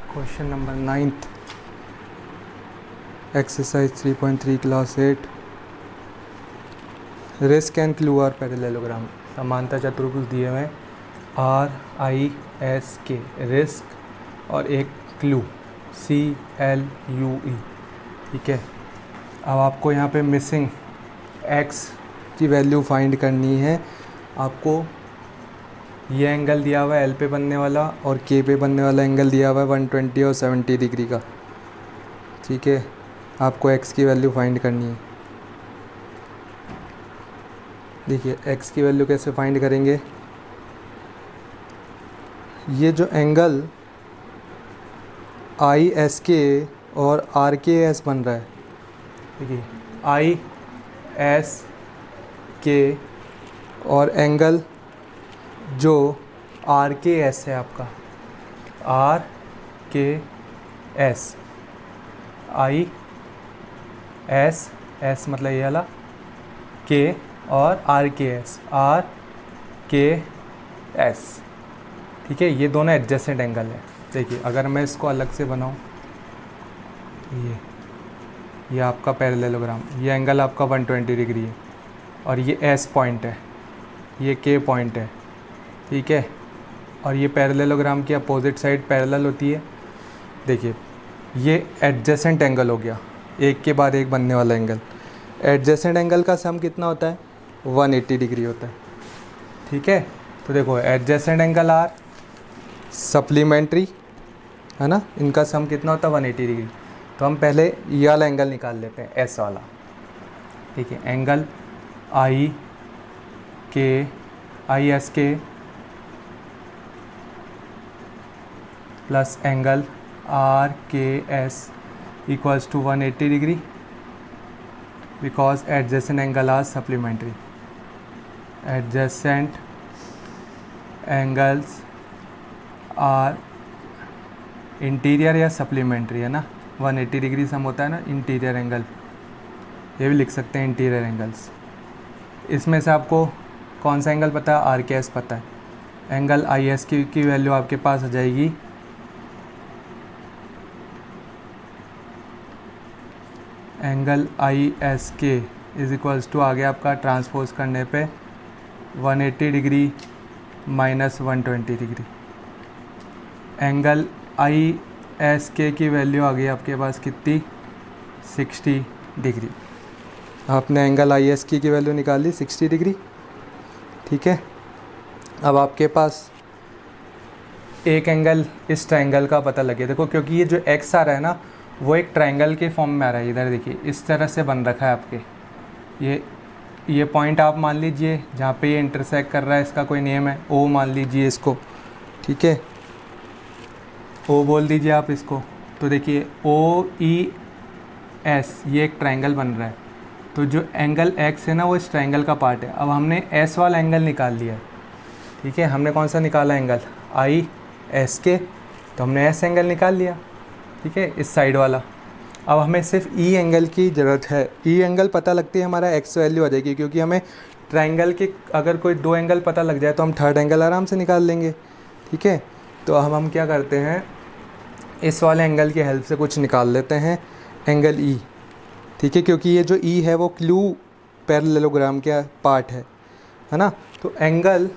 Question number 9th exercise 3.3 class 8 RISK and CLUE are parallelogram. समानता चतुर्भुज दिए हुए RISK रिस्क और एक क्लू CLUE। ठीक है, अब आपको यहाँ पे मिसिंग x की वैल्यू फाइंड करनी है। आपको ये एंगल दिया हुआ है L पे बनने वाला और K पे बनने वाला एंगल दिया हुआ है 120 और 70 डिग्री का। ठीक है, आपको x की वैल्यू फाइंड करनी है। देखिए x की वैल्यू कैसे फाइंड करेंगे। ये जो एंगल ISK और RKS बन रहा है, देखिए ISK और एंगल जो RKS है आपका RKS ISS मतलब ये वाला K और RKS। ठीक है, ये दोनों एडजेसेंट एंगल है। देखिए अगर मैं इसको अलग से बनाऊं, ये आपका पैरेललोग्राम, ये एंगल आपका 120 डिग्री है और ये S पॉइंट है, ये K पॉइंट है। ठीक है, और ये पैरेललोग्राम की अपोजिट साइड पैरेलल होती है। देखिए ये एडजेसेंट एंगल हो गया, एक के बाद एक बनने वाला एंगल। एडजेसेंट एंगल का सम कितना होता है? 180 डिग्री होता है। ठीक है, तो देखो एडजेसेंट एंगल आर सप्लीमेंट्री है ना, इनका सम कितना होता है? 180 डिग्री। तो हम पहले ये वाला एंगल निकाल लेते हैं, एस वाला। ठीक है, angle ISK plus angle RKS equals to 180 degree because adjacent angle are supplementary. Adjacent angles are interior या सप्लीमेंट्री है ना। 180 डिग्री सम होता है ना इंटीरियर एंगल, ये भी लिख सकते हैं इंटीरियर एंगल्स। इसमें से आपको कौन सा एंगल पता है? RKS पता है। एंगल ISK की वैल्यू आपके पास आ जाएगी angle ISK is equals to आ गया आपका ट्रांसपोज करने पे 180 degree minus 120 degree. Angle ISK की वैल्यू आ गई आपके पास कितनी? 60 डिग्री। आपने एंगल ISK की वैल्यू निकाल ली 60 डिग्री। ठीक है, अब आपके पास एक एंगल इस ट्रायंगल का पता लगे। देखो क्योंकि ये जो x आ रहा है ना, वो एक ट्रायंगल के फॉर्म में आ रहा है। इधर देखिए इस तरह से बन रखा है आपके। ये पॉइंट आप मान लीजिए जहाँ पे ये इंटरसेक्ट कर रहा है, इसका कोई नेम है O मान लीजिए इसको। ठीक है, O बोल दीजिए आप इसको। तो देखिए OES ये एक ट्रायंगल बन रहा है। तो जो एंगल x है ना, वो इस ट्रायंगल का पार्ट है। अब हमने S वाला एंगल निकाल लिया है। ठीक है, हमने कौन सा निकाला एंगल? ISK। तो हमने S एंगल निकाल लिया। ठीक है, इस साइड वाला। अब हमें सिर्फ E एंगल की ज़रूरत है। E एंगल पता लगती है हमारा x वैल्यू आ जाएगी, क्योंकि हमें ट्रायंगल के अगर कोई दो एंगल पता लग जाए तो हम थर्ड एंगल आराम से निकाल लेंगे। ठीक है, तो हम क्या करते हैं, इस वाले एंगल की हेल्प से कुछ निकाल लेते हैं, एंगल E। ठीक है, क्योंकि ये जो E है वो क्लू पैरेललोग्राम का पार्ट है ना। तो एंगल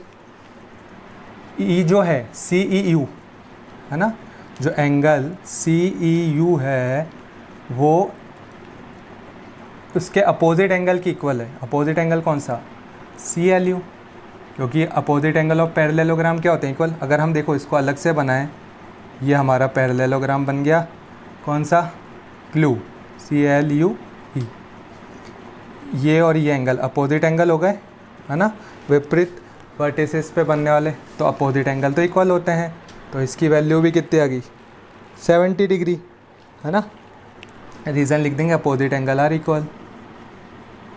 E जो है CEU है ना, जो एंगल CEU है वो उसके अपोजिट एंगल की इक्वल है। अपोजिट एंगल कौन सा? CLU, क्योंकि अपोजिट एंगल ऑफ पैरेललोग्राम क्या होते हैं? इक्वल। अगर हम देखो इसको अलग से बनाएं, ये हमारा पैरेललोग्राम बन गया कौन सा? Clue CLUE। ये और ये एंगल अपोजिट एंगल हो गए है ना, विपरीत वर्टिसेस पे बनने वाले। तो अपोजिट एंगल तो इक्वल होते हैं। तो इसकी वैल्यू भी कितनी आ गई? 70 डिग्री है ना। रीज़न लिख देंगे, opposite angle are equal.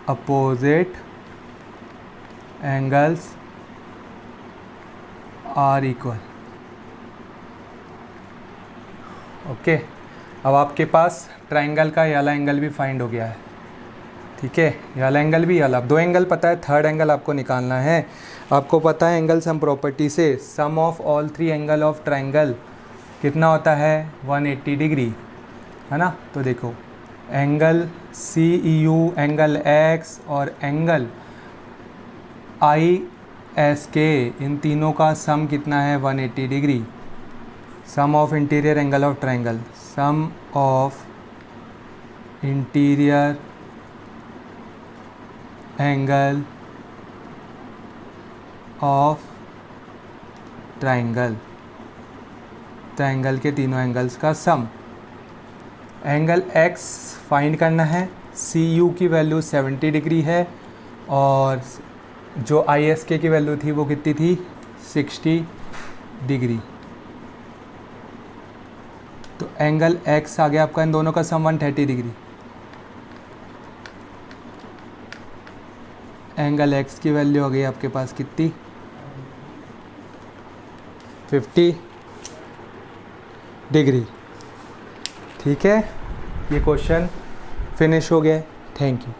Opposite angles are equal. Okay, अब आपके पास ट्रायंगल का ये वाला एंगल भी फाइंड हो गया है। ठीक है, ये वाला एंगल भी, ये वाला। अब दो एंगल पता है, थर्ड एंगल आपको निकालना है। आपको पता है एंगल सम प्रॉपर्टी से, sum of all three angle of triangle कितना होता है 180 डिग्री, है ना। तो देखो angle C E U, angle X और एंगल आई एस के, इन तीनों का सम कितना है 180 degree. Sum of interior angle of triangle, sum of interior angle of triangle, triangle के तीनों एंगल्स का सम। एंगल x फाइंड करना है, सी यू की वैल्यू 70 डिग्री है और जो आई एस के की वैल्यू थी वो कितनी थी 60 डिग्री। तो एंगल x आ गया आपका, इन दोनों का सम 130 डिग्री। एंगल x की वैल्यू आ गई आपके पास कितनी 50 डिग्री। ठीक है, ये क्वेश्चन फिनिश हो गया। Thank you.